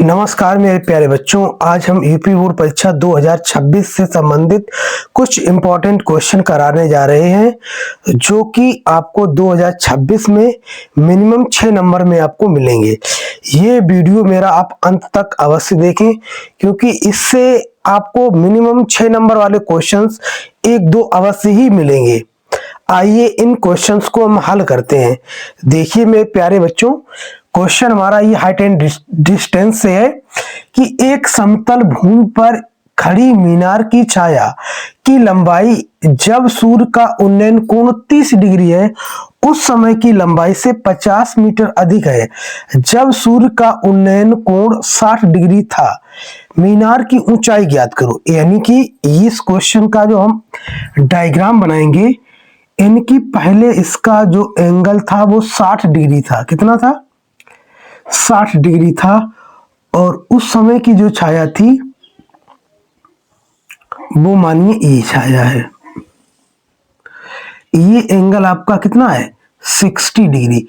नमस्कार मेरे प्यारे बच्चों, आज हम यूपी बोर्ड परीक्षा 2026 से संबंधित कुछ इम्पोर्टेंट क्वेश्चन कराने जा रहे हैं जो कि आपको 2026 में मिनिमम 6 नंबर में आपको मिलेंगे। ये वीडियो मेरा आप अंत तक अवश्य देखें क्योंकि इससे आपको मिनिमम 6 नंबर वाले क्वेश्चंस 1-2 अवश्य ही मिलेंगे। आइए इन क्वेश्चंस को हम हल करते हैं। देखिए मेरे प्यारे बच्चों, क्वेश्चन हमारा ये हाइट एंड डिस्टेंस से है कि एक समतल भूमि पर खड़ी मीनार की छाया की लंबाई जब सूर्य का उन्नयन कोण 30 डिग्री है उस समय की लंबाई से 50 मीटर अधिक है जब सूर्य का उन्नयन कोण 60 डिग्री था। मीनार की ऊंचाई ज्ञात करो। यानी कि इस क्वेश्चन का जो हम डायग्राम बनाएंगे, इनकी पहले इसका जो एंगल था वो 60 डिग्री था। कितना था? 60 डिग्री था। और उस समय की जो छाया थी वो मानिए ये छाया है। ये एंगल आपका कितना है? 60 डिग्री।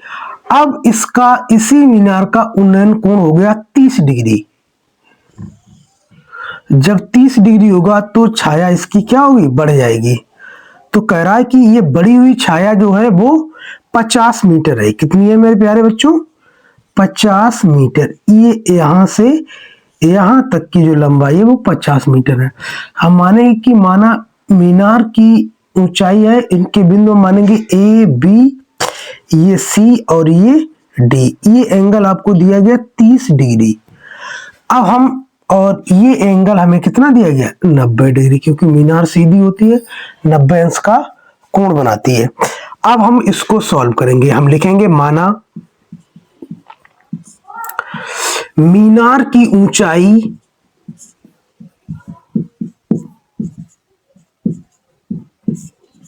अब इसका इसी मीनार का उन्नयन कोण हो गया 30 डिग्री। जब 30 डिग्री होगा तो छाया इसकी क्या होगी? बढ़ जाएगी। तो कह रहा है कि ये बढ़ी हुई छाया जो है वो 50 मीटर है। कितनी है मेरे प्यारे बच्चों? 50 मीटर। ये यहां से यहां तक की जो लंबाई है वो 50 मीटर है। हम मानेंगे कि माना मीनार की ऊंचाई है, इनके बिंदु मानेंगे ए बी, ये सी और ये डी। ये एंगल आपको दिया गया 30 डिग्री। अब हम और ये एंगल हमें कितना दिया गया? 90 डिग्री, क्योंकि मीनार सीधी होती है, 90 अंश का कोण बनाती है। अब हम इसको सॉल्व करेंगे। हम लिखेंगे माना मीनार की ऊंचाई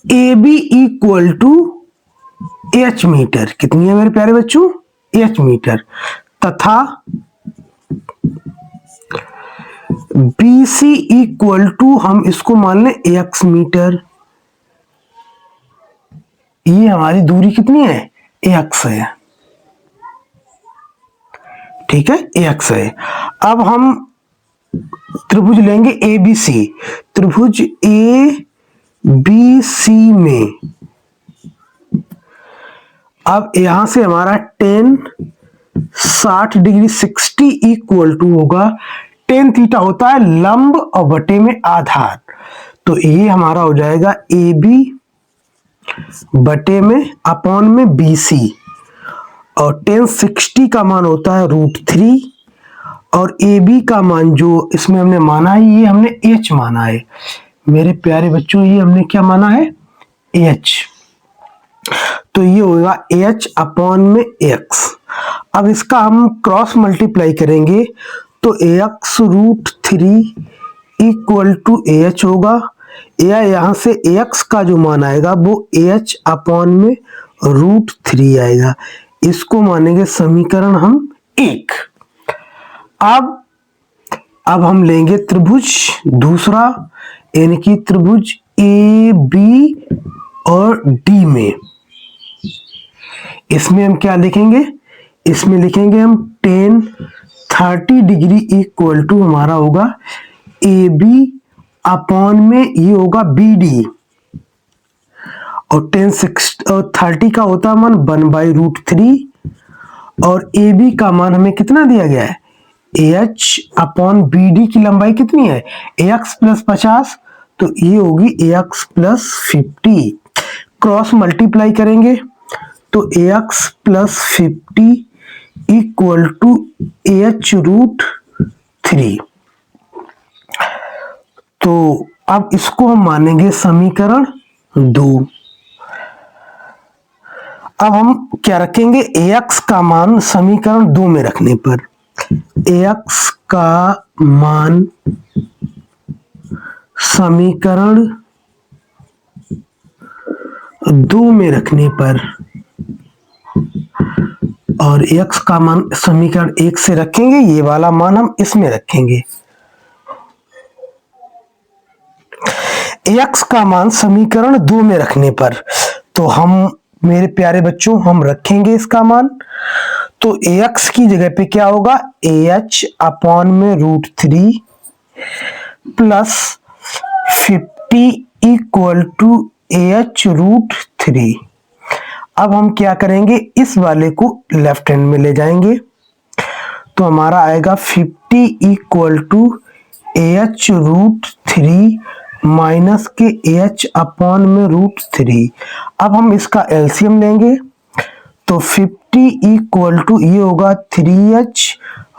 A B equal to H metre. कितनी है मेरे प्यारे बच्चों? H metre. तथा बी सी इक्वल टू, हम इसको मान लें एक्स मीटर। ये हमारी दूरी कितनी है? एक्स है। ठीक है, एक्स है। अब हम त्रिभुज लेंगे ए बी सी। त्रिभुज ए बी सी में अब यहां से हमारा 60 डिग्री 60 इक्वल टू होगा tan थीटा होता है लंब और बटे में आधार। तो ये हमारा हो जाएगा ए बी बटे में अपॉन में बी सी। और tan 60 का मान होता है √3 और ए बी का मान जो इसमें हमने माना है, ये हमने h माना है। मेरे प्यारे बच्चों, ये हमने क्या माना है? h। तो ये होगा h अपॉन में x। अब इसका हम क्रॉस मल्टीप्लाई करेंगे तो x √3 इक्वल टू एच होगा, या यहां से x का जो मान आएगा वो h अपॉन में √3 आएगा। इसको मानेंगे समीकरण हम 1। अब हम लेंगे त्रिभुज दूसरा, यानी कि त्रिभुज ए बी और डी में। इसमें हम क्या लिखेंगे? इसमें लिखेंगे हम tan 30 डिग्री इक्वल टू हमारा होगा ए बी अपॉन में ये होगा बी डी। और tan 30 का होता है मान 1/√3 और ए बी का मान हमें कितना दिया गया है? एच अपॉन बी डी की लंबाई कितनी है? X plus 50। तो ये होगी एक्स प्लस 50। क्रॉस मल्टीप्लाई करेंगे तो X plus 50 equal to H √3। तो अब इसको हम मानेंगे समीकरण 2। अब हम क्या रखेंगे? एक्स का मान समीकरण 2 में रखने पर, एक्स का मान समीकरण 2 में रखने पर, और x का मान समीकरण 1 से रखेंगे, ये वाला मान हम इसमें रखेंगे। x का मान समीकरण 2 में रखने पर तो हम मेरे प्यारे बच्चों हम रखेंगे इसका मान। तो ax की जगह पे क्या होगा, AH अपॉन में √3 प्लस 50 इक्वल टू AH √3। अब हम क्या करेंगे, इस वाले को लेफ्ट हैंड में ले जाएंगे तो हमारा आएगा 50 इक्वल टू AH √3 माइनस के AH अपॉन में √3। अब हम इसका एलसीएम लेंगे तो 50 इक्वल टू ये होगा 3H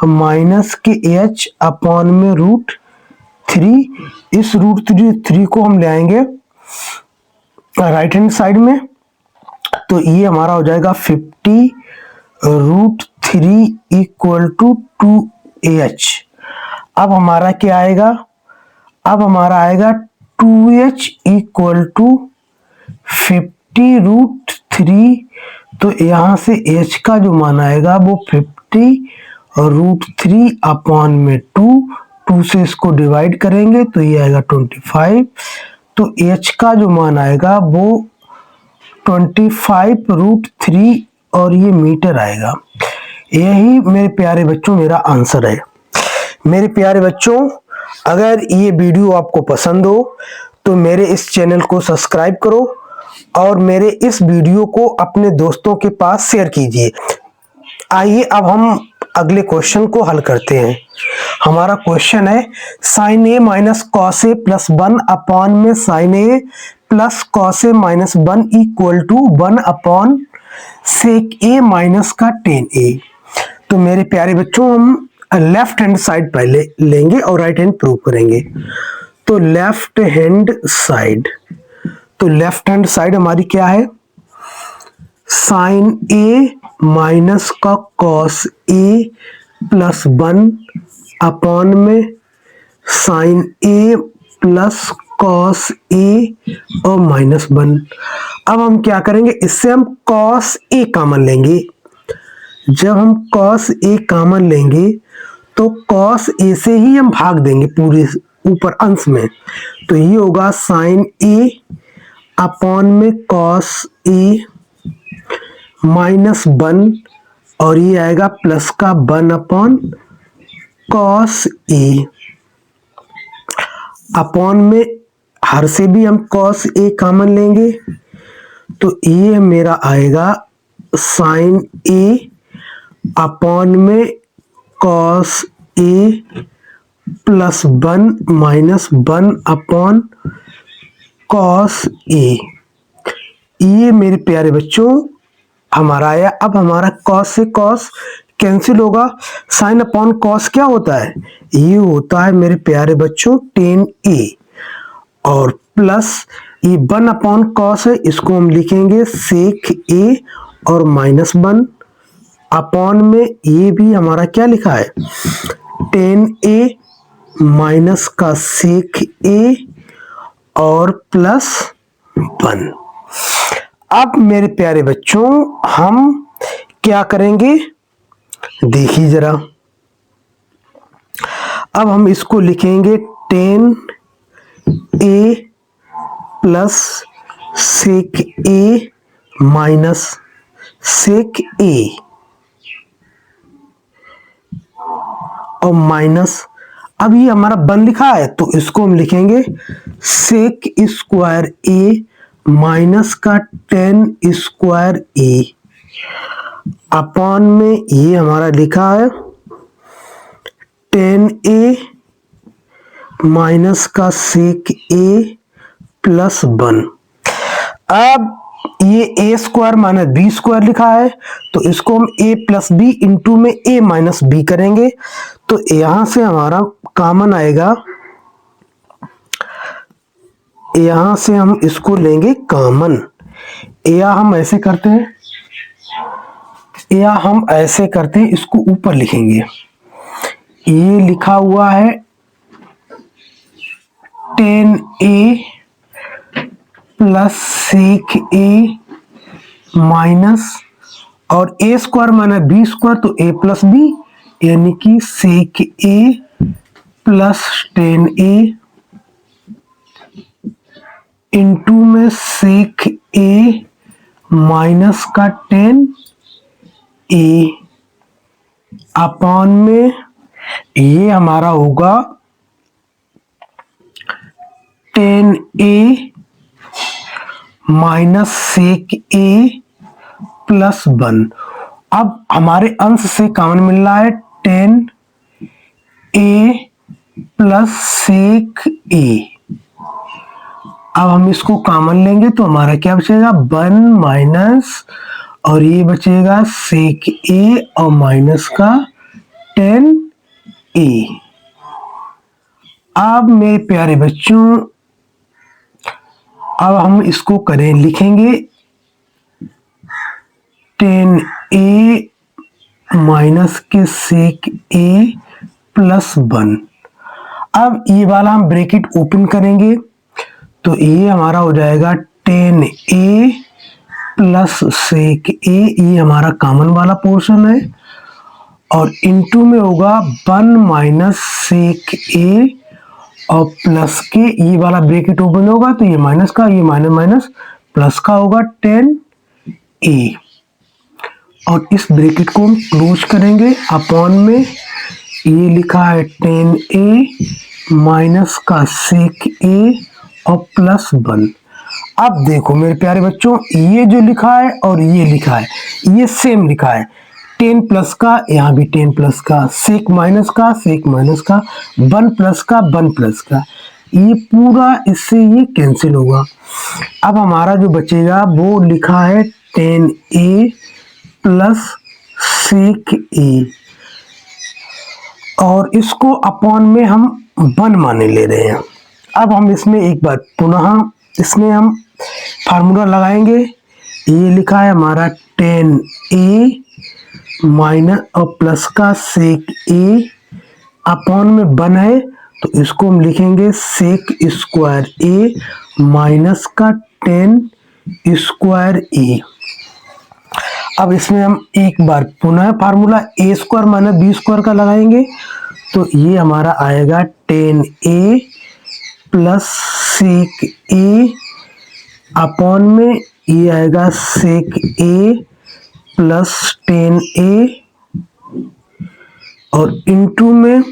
माइनस के AH अपॉन में √3। इस √3 को हम ले आएंगे राइट हैंड साइड में तो ये हमारा हो जाएगा 50 √3 इक्वल टू 2AH। अब हमारा क्या आएगा, अब हमारा आएगा 2H इक्वल टू 50 √3। तो यहाँ से H का जो मान आएगा वो 50 √3 अपॉन में 2 से इसको डिवाइड करेंगे तो ये आएगा 25। तो H का जो मान आएगा वो 25 √3 और ये मीटर आएगा। यही मेरे प्यारे बच्चों मेरा आंसर है। मेरे प्यारे बच्चों, अगर ये वीडियो आपको पसंद हो तो मेरे इस चैनल को सब्सक्राइब करो और मेरे इस वीडियो को अपने दोस्तों के पास शेयर कीजिए। आइए अब हम अगले क्वेश्चन को हल करते हैं। हमारा क्वेश्चन है sin a minus cos A plus 1 upon में sin a plus cos A minus 1 equal to 1 upon sec a minus का tan a। तो मेरे प्यारे बच्चों हम लेफ्ट हैंड साइड पहले लेंगे और राइट हैंड प्रूव करेंगे। तो लेफ्ट हैंड साइड, तो लेफ्ट हैंड साइड हमारी क्या है, साइन ए माइनस का कॉस ए प्लस 1 अपॉन में साइन ए प्लस कॉस ए और माइनस 1। अब हम क्या करेंगे, इससे हम कॉस ए कॉमन लेंगे। जब हम कॉस ए कॉमन लेंगे तो कॉस ए से ही हम भाग देंगे पूरे ऊपर अंश में, तो ये होगा साइन ए अपॉन में कॉस ए माइनस 1 और ये आएगा प्लस का 1 अपॉन कॉस ए अपॉन में हर से भी हम कॉस ए कॉमन लेंगे तो ये मेरा आएगा साइन ए अपॉन में cos A plus 1 minus 1 upon cos A. ये मेरे प्यारे बच्चों हमारा आया। अब हमारा कॉस से कॉस कैंसिल होगा, साइन अपॉन कॉस क्या होता है, ये होता है मेरे प्यारे बच्चों tan a और प्लस ये 1 अपॉन कॉस है, इसको हम लिखेंगे सेक a और माइनस 1 अपॉन में ये भी हमारा क्या लिखा है tan a माइनस का सेक a और प्लस 1। अब मेरे प्यारे बच्चों हम क्या करेंगे, देखिए जरा, अब हम इसको लिखेंगे tan a plus sec a minus sec a और माइनस, अब ये हमारा 1 लिखा है तो इसको हम लिखेंगे सेक स्क्वायर a माइनस का tan स्क्वायर a अपॉन में ये हमारा लिखा है tan a माइनस का सेक a प्लस 1। अब ये a square minus b square लिखा है तो इसको हम a प्लस बी इंटू में a माइनस बी करेंगे तो यहां से हमारा कॉमन आएगा, यहां से हम इसको लेंगे कॉमन, या हम ऐसे करते हैं, या हम ऐसे करते हैं, इसको ऊपर लिखेंगे। ये लिखा हुआ है tan a plus sec a minus और a square minus b square तो a प्लस बी यानी कि sec a plus tan a into में सेक a माइनस का tan a अपॉन में ये हमारा होगा 10a minus sec a plus 1। अब हमारे अंश से कॉमन मिल रहा है 10a प्लस सेक a। अब हम इसको कॉमन लेंगे तो हमारा क्या बचेगा 1 माइनस और ये बचेगा सेक a और माइनस का 10a। अब मेरे प्यारे बच्चों अब हम इसको करें लिखेंगे 10a माइनस के सेक a प्लस 1। अब ये वाला हम ब्रैकेट ओपन करेंगे तो ये हमारा हो जाएगा 10a प्लस सेक a, ये हमारा कॉमन वाला पोर्शन है, और इनटू में होगा 1 माइनस सेक a और प्लस के ये वाला ब्रैकेट ओपन होगा तो ये माइनस का ये माइनस माइनस प्लस का होगा 10a, और इस ब्रैकेट को हम क्लोज करेंगे। अपॉन में ये लिखा है 10a माइनस का सेक a और प्लस 1। अब देखो मेरे प्यारे बच्चों ये जो लिखा है और ये लिखा है ये सेम लिखा है, 10 प्लस का यहाँ भी 10 प्लस का, सेक माइनस का सेक माइनस का, 1 प्लस का 1 प्लस का, ये पूरा इससे ये कैंसिल होगा। अब हमारा जो बचेगा वो लिखा है 10a प्लस सेक a, और इसको अपॉन में हम 1 माने ले रहे हैं। अब हम इसमें एक बार पुनः इसमें हम फार्मूला लगाएंगे। ये लिखा है हमारा 10a माइनस और प्लस का सेक a अपॉन में 1 है तो इसको हम लिखेंगे सेक स्क्वायर a माइनस का 10 स्क्वायर a। अब इसमें हम एक बार पुनः formula a square minus b square का लगाएंगे तो ये हमारा आएगा 10a plus sec a upon में ये आएगा सेक a प्लस 10a, और इनटू में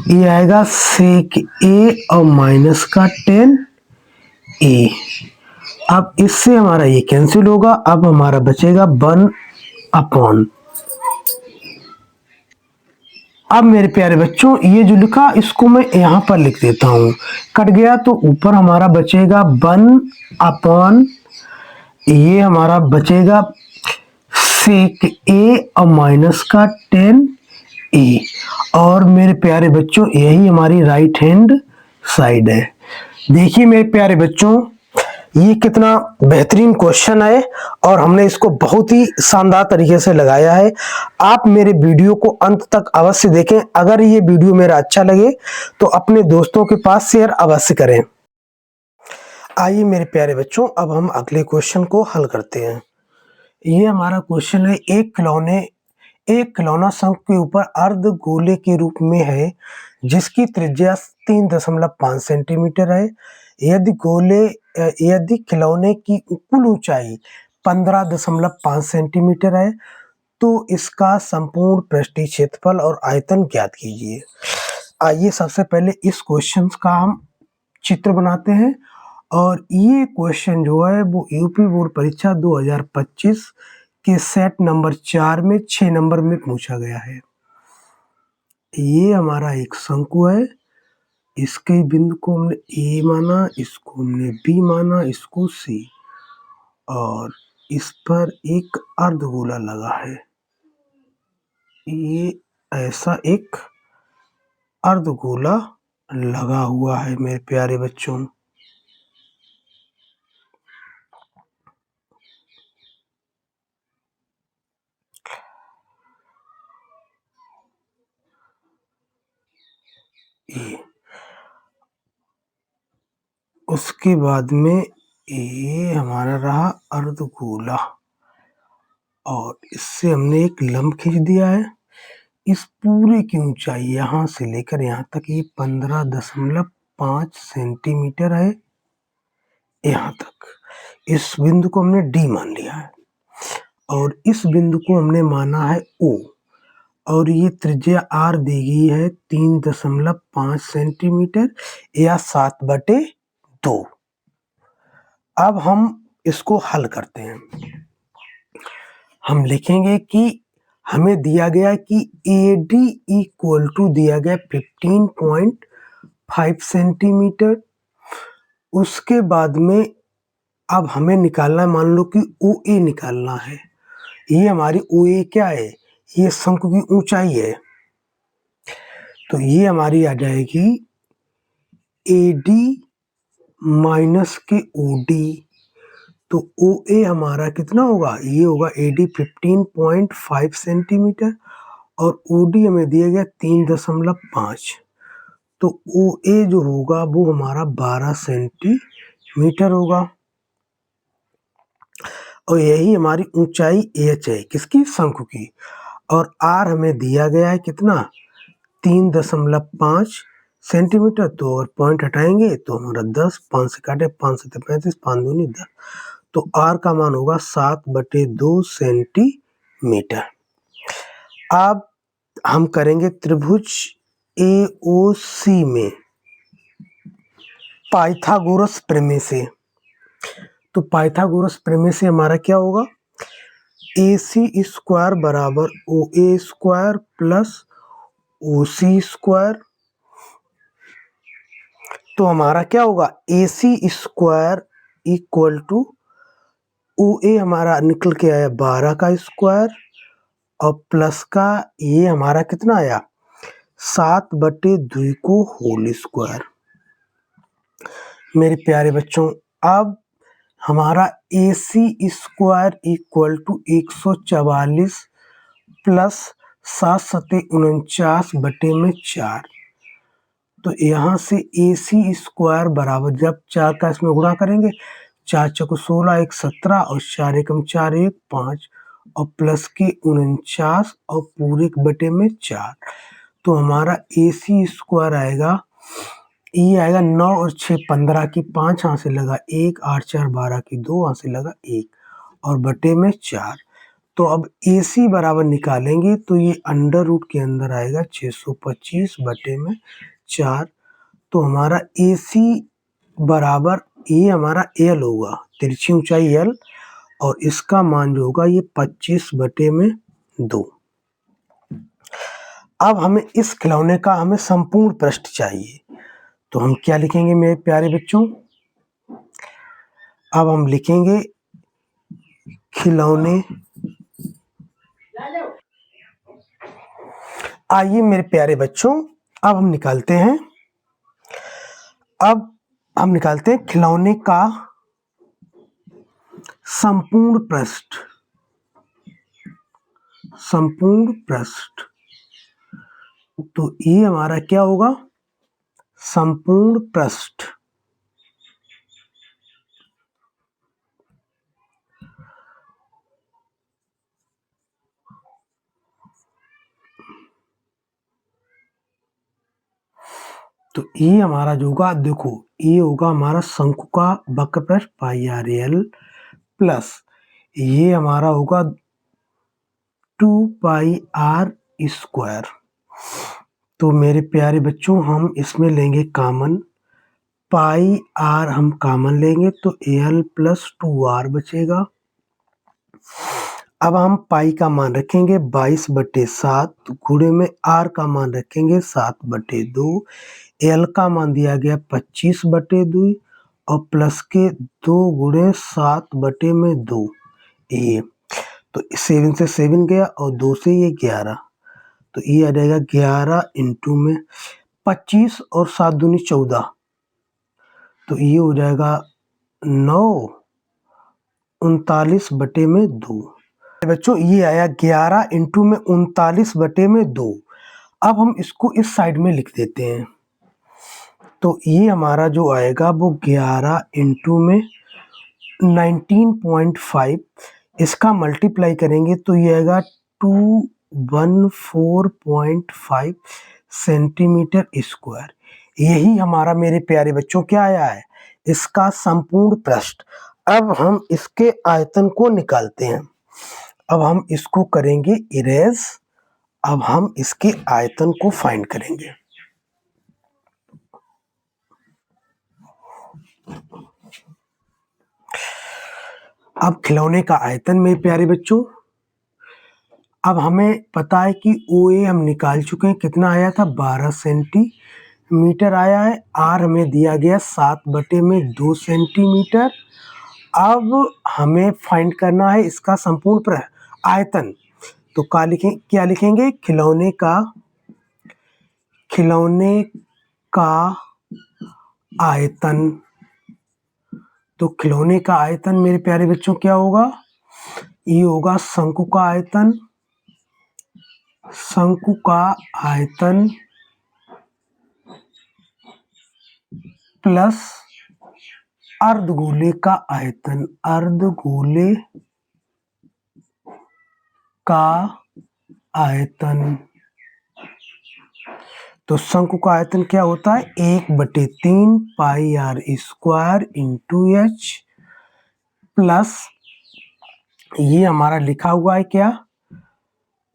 ये आएगा सेक a और माइनस का 10a। अब इससे हमारा ये कैंसिल होगा। अब हमारा बचेगा 1 अपॉन। अब मेरे प्यारे बच्चों ये जो लिखा इसको मैं यहाँ पर लिख देता हूँ, कट गया तो ऊपर हमारा बचेगा 1 अपॉन ये हमारा बचेगा सेक a और माइनस का 10a, और मेरे प्यारे बच्चों यही हमारी राइट हैंड साइड है। देखिए मेरे प्यारे बच्चों ये कितना बेहतरीन क्वेश्चन है और हमने इसको बहुत ही शानदार तरीके से लगाया है। आप मेरे वीडियो को अंत तक अवश्य देखें। अगर ये वीडियो मेरा अच्छा लगे तो अपने दोस्तों के पास शेयर अवश्य करें। आइए मेरे प्यारे बच्चों अब हम अगले क्वेश्चन को हल करते हैं। ये हमारा क्वेश्चन है एक खिलौना शंख के ऊपर अर्ध गोले के रूप में है जिसकी त्रिज्या 3.5 सेंटीमीटर है। यदि खिलौने की कुल ऊंचाई 15.5 सेंटीमीटर है तो इसका संपूर्ण पृष्ठीय क्षेत्रफल और आयतन ज्ञात कीजिए। आइए सबसे पहले इस क्वेश्चन का हम चित्र बनाते हैं, और ये क्वेश्चन जो है वो यूपी बोर्ड परीक्षा 2025 के सेट नंबर 4 में 6 नंबर में पूछा गया है। ये हमारा एक शंकु है, इसके बिंदु को हमने ए माना, इसको हमने बी माना, इसको सी, और इस पर एक अर्धगोला लगा है। ये ऐसा एक अर्धगोला लगा हुआ है मेरे प्यारे बच्चों। ये उसके बाद में ये हमारा रहा अर्धगोला, और इससे हमने एक लंब खींच दिया है। इस पूरे की ऊंचाई यहाँ से लेकर यहाँ तक ये 15.5 सेंटीमीटर है। यहाँ तक इस बिंदु को हमने डी मान लिया है, और इस बिंदु को हमने माना है ओ, और ये त्रिज्या r दी गई है 3.5 सेंटीमीटर या 7/2। अब हम इसको हल करते हैं। हम लिखेंगे कि हमें दिया गया कि AD इक्वल टू दिया गया 15.5 सेंटीमीटर। उसके बाद में अब हमें निकालना है, मान लो कि OA निकालना है। ये हमारी OA क्या है? ये शंकु की ऊंचाई है। तो ये हमारी आ जाएगी AD माइनस के OD। तो OA हमारा कितना होगा? ये होगा AD 15.5 सेंटीमीटर और OD हमें दिया गया 3.5। तो OA जो होगा वो हमारा 12 सेंटीमीटर होगा और यही हमारी ऊंचाई H है, किसकी? शंकु की। और R हमें दिया गया है कितना? 3.5 सेंटीमीटर। तो अगर पॉइंट हटाएंगे तो हमारा 10, 5 से काटे 5 से 35, 5 दूनी 10। तो R का मान होगा 7/2 सेंटीमीटर। अब हम करेंगे त्रिभुज AOC में पाइथागोरस प्रमेय से। तो पाइथागोरस प्रमेय से हमारा क्या होगा? AC स्क्वायर बराबर OA square plus OC square. तो हमारा क्या होगा? AC square equal to OA हमारा निकल के आया 12 का स्क्वायर और प्लस का ये हमारा कितना आया? 7/2 को होल स्क्वायर। मेरे प्यारे बच्चों, अब हमारा AC square equal to 144 plus 7×7 = 4। तो यहाँ से AC स्क्वायर बराबर, जब 4 का इसमें गुणा करेंगे, 4 चौको 16, 1 17 और 4 एकम 4, 1 5 और प्लस के 49 और पूरे बटे में 4। तो हमारा AC स्क्वायर आएगा, ये आएगा 9 और 6 15 की 5 यहाँ से लगा 1, 8 4 12 की 2 यहाँ से लगा 1 और बटे में 4। तो अब AC बराबर निकालेंगे तो ये अंडर रूट के अंदर आएगा 625 बटे में 4। तो हमारा AC बराबर, ये हमारा L होगा, तिरछी ऊंचाई L, और इसका मान जो होगा ये 25/2। अब हमें इस खिलौने का हमें संपूर्ण पृष्ठ चाहिए। तो हम क्या लिखेंगे मेरे प्यारे बच्चों? अब हम लिखेंगे खिलौने। आइए मेरे प्यारे बच्चों, अब हम निकालते हैं खिलौने का संपूर्ण पृष्ठ। तो ये हमारा क्या होगा? संपूर्ण पृष्ठ। तो ये हमारा जो होगा, देखो ये होगा हमारा शंकु का वक्र पृष्ठ πr_l प्लस ये हमारा होगा 2πr²। तो मेरे प्यारे बच्चों, हम इसमें लेंगे कॉमन, πr हम कॉमन लेंगे तो l प्लस 2r बचेगा। अब हम पाई का मान रखेंगे 22/7 गुणे में r का मान रखेंगे 7/2। l का मान दिया गया 25/2 और प्लस के 2 गुणे 7/2। ये तो 7 से 7 गया और 2 से ये 11। तो ये आ जाएगा 11 इंटू में 25 और 7 दूनी 14। तो ये हो जाएगा 9 39/2। बच्चों ये आया 11 इंटू में 39/2। अब हम इसको इस साइड में लिख देते हैं। तो ये हमारा जो आएगा वो 11 इंटू में 19.5, इसका मल्टीप्लाई करेंगे तो ये आएगा 214.5 सेंटीमीटर स्क्वायर। यही हमारा मेरे प्यारे बच्चों क्या आया है? इसका संपूर्ण पृष्ठ। अब हम इसके आयतन को निकालते हैं। अब हम इसको करेंगे इरेज अब हम इसके आयतन को फाइंड करेंगे। अब खिलौने का आयतन मेरे प्यारे बच्चों, अब हमें पता है कि OA हम निकाल चुके हैं, कितना आया था 12 सेंटीमीटर आया है। R हमें दिया गया 7/2 सेंटीमीटर। अब हमें फाइंड करना है इसका संपूर्ण आयतन। तो क्या लिखेंगे? खिलौने का आयतन। तो खिलौने का आयतन मेरे प्यारे बच्चों क्या होगा? ये होगा शंकु का आयतन। शंकु का आयतन प्लस अर्धगोले का आयतन। अर्धगोले का आयतन। तो शंकु का आयतन क्या होता है? 1/3 pi R square into H plus ये हमारा लिखा हुआ है क्या?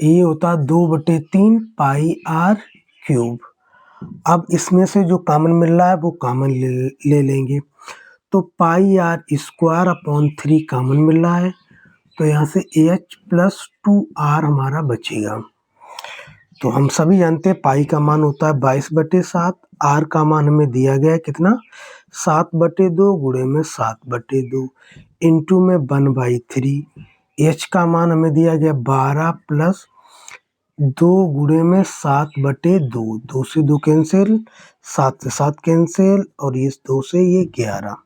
ये होता है 2/3 पाई आर क्यूब। अब इसमें से जो कॉमन मिल रहा है वो कॉमन ले लेंगे। तो पाई आर स्क्वायर अपॉन 3 कॉमन मिल रहा है, तो यहाँ से एच प्लस 2r हमारा बचेगा। तो हम सभी जानते हैं पाई का मान होता है 22/7। आर का मान हमें दिया गया है कितना? 7/2 गुणे में 7/2 इंटू में 1/3। एच का मान हमें दिया गया 12 प्लस 2 गुणे में 7/2। 2 से 2 कैंसिल, 7 से 7 कैंसिल, और ये 2 से ये 11।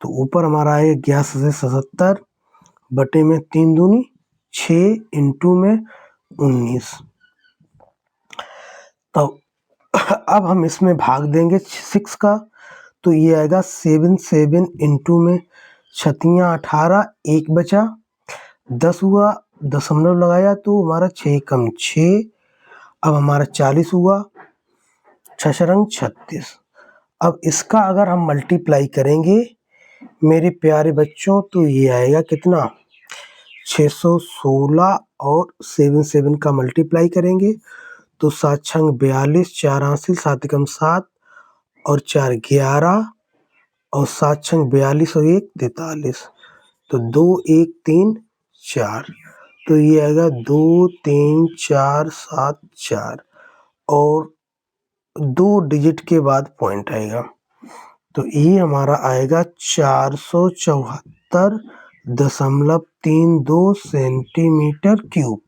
तो ऊपर हमारा है 11 से 77 बटे में 3 दूनी 6 इंटू में 19। तो अब हम इसमें भाग देंगे 6 का, तो ये आएगा 7 इंटू में 18, 1 बचा, 10 हुआ, दशमलव लगाया तो हमारा 6 कम 6। अब हमारा 40 हुआ, 6 36। अब इसका अगर हम मल्टीप्लाई करेंगे मेरे प्यारे बच्चों तो ये आएगा कितना? 616 और 7 का मल्टीप्लाई करेंगे तो 7 छंग 42, 4 80, 7 एकम 7 और 4 11 और 7 छंग 42 और 1 43। तो 2 1 3 4। तो ये आएगा 2 3 4 7 4 और 2 डिजिट के बाद पॉइंट आएगा। तो ये हमारा आएगा 474.32 सेंटीमीटर क्यूब।